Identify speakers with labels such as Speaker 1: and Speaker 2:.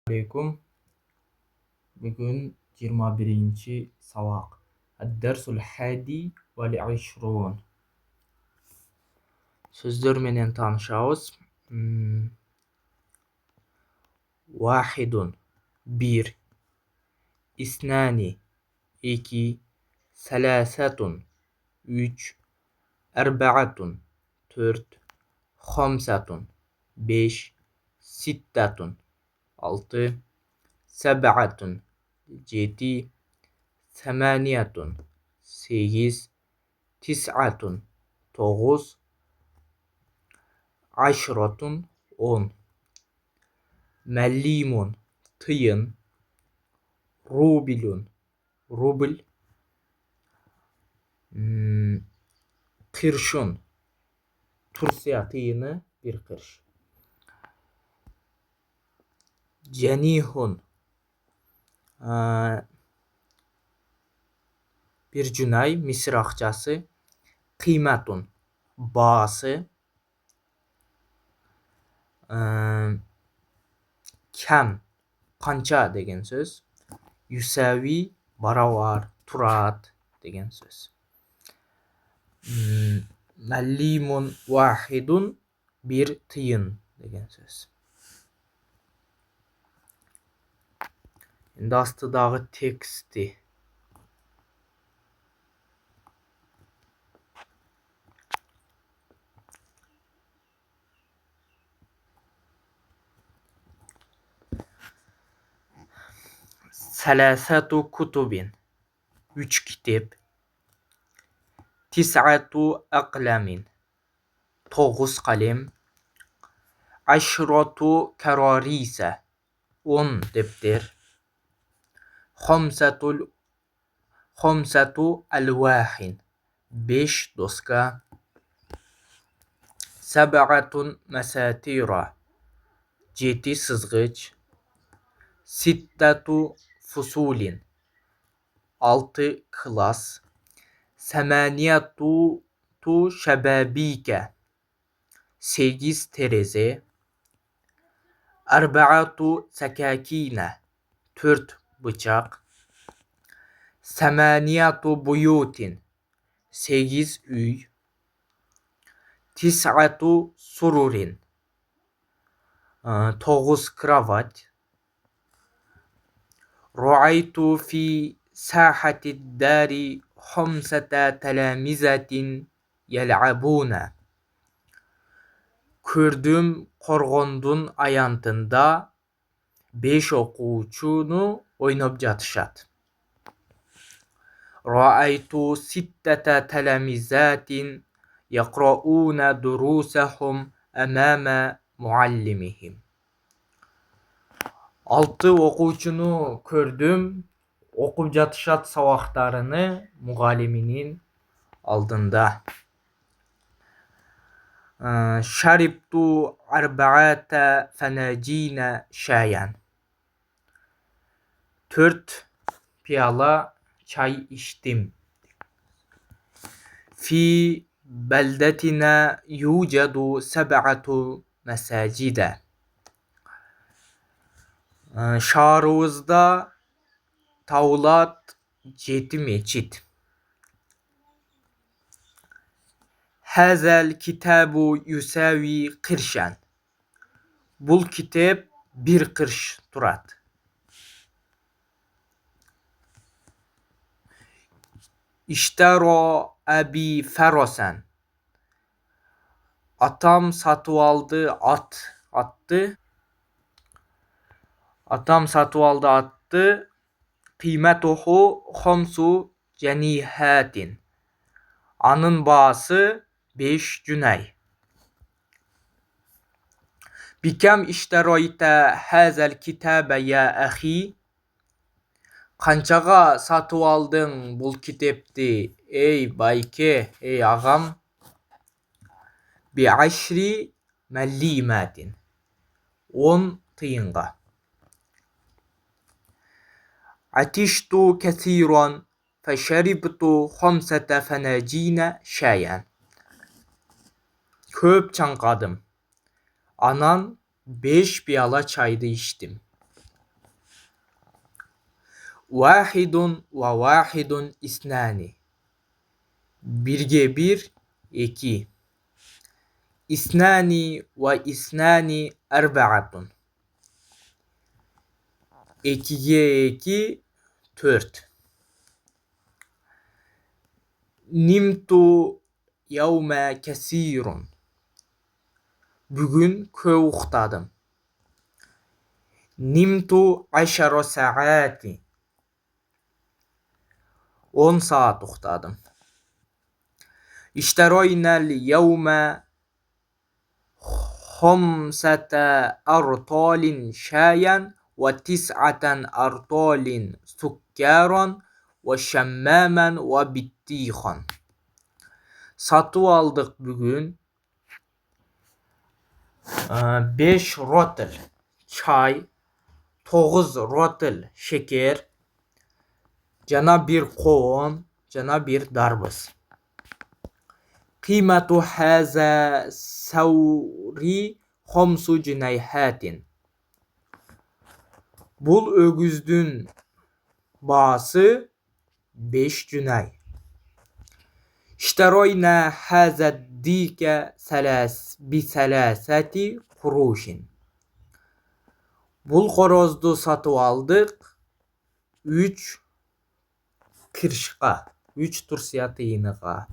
Speaker 1: Assalamualaikum. Bugün 21. sabak. Ad-dersul hadi vel işrun. Sözler menen tanışabız. Vahidun bir, isnani iki, selasatun üç, erbaatun dört, khamsatun beş, sittatun altı, seb'atun yedi, semaniyatun sekiz, tis'atun dokuz, aşratun on, mellimun tıyın, rubilun rubl, kırşun Tursiya tıyını bir kırş, cenihun bir cünay Misir akçası, kıymetun bağısı, kem qancha degan söz, yusavi baravar turat degan söz. Mallimun vahidun bir tıyın degan söz. Endi astidağı teksti. Selasatu kutubin üç kitap, tis'atu aqlamin toğuz kalem, aşratu kararise 10 defter, khamsatu alwahin 5 doska, seb'atun mesatira 7 sızgıç, sittatu fusulin 6 klas, semaniyatu şebabike 8 tereze, arba'atu sekakine 4 bıçak, semaniyatu buyutin 8 üy, tis'atu sururin 9 kravat, ra'aytu fi sahati dari khamsata telamizatin yel'abuna. Gördüm Korgondun ayantında 5 okuwçunu oynap jatışat. Ra'aytu sittata telamizatin yaqra'una durusahum amama muallimihim. 6 okuwçunu gördüm, okup jatışat sabaklarını mualliminin aldında. Şaribtu arba'ata fenacine şayan. 4 piyala çay içtim. Fi beldetina yucadu seb'atu mesacide. Şahrımızda tavlat 7 meçit. Hazel kitabu yusavi kırşan. Bul kitap bir kırş turat. İştara abi ferasen. Atam satı aldı attı. Atam satı aldı attı. Kıymetuhu khamsu cenihatin. Anın bağısı 5 cünay. Bikam işterayta hazel kitabe ya ahi. Kançaga satı aldın bul kitapti ey bayke, ey ağam? Bi aşri mellimatin 10 tıyınga. Atiştu kesiran feşeribtu khamsata fenacine şayan. Köp çanqadım. Anan 5 piyala çaydı içtim. Vahidun ve vahidun isnani. Birge bir, iki. İsnani ve isnani erba'atun. İkiye iki, dört. Nimtu yevme kesirun. Bugün köp uxtadım. Nimtu 10 saati. 10 saat uxtadım. İşteroynel yevme 5 artalin şayen ve 9 artalin sukkaran ve şemmamen ve bittihan. Satı aldık bugün 5 rotel çay, 9 rotel şeker, cana bir kovan, cana bir darbız. Kıymetu haza savri 5 cüneyhatin. Bul ögüzdün bağısı 5 cüney. İşteroyna haza dike bi selasati kuruşin. Bul horozdu satı aldık 3 kırşqa, 3 Tursiya tıyınıqa.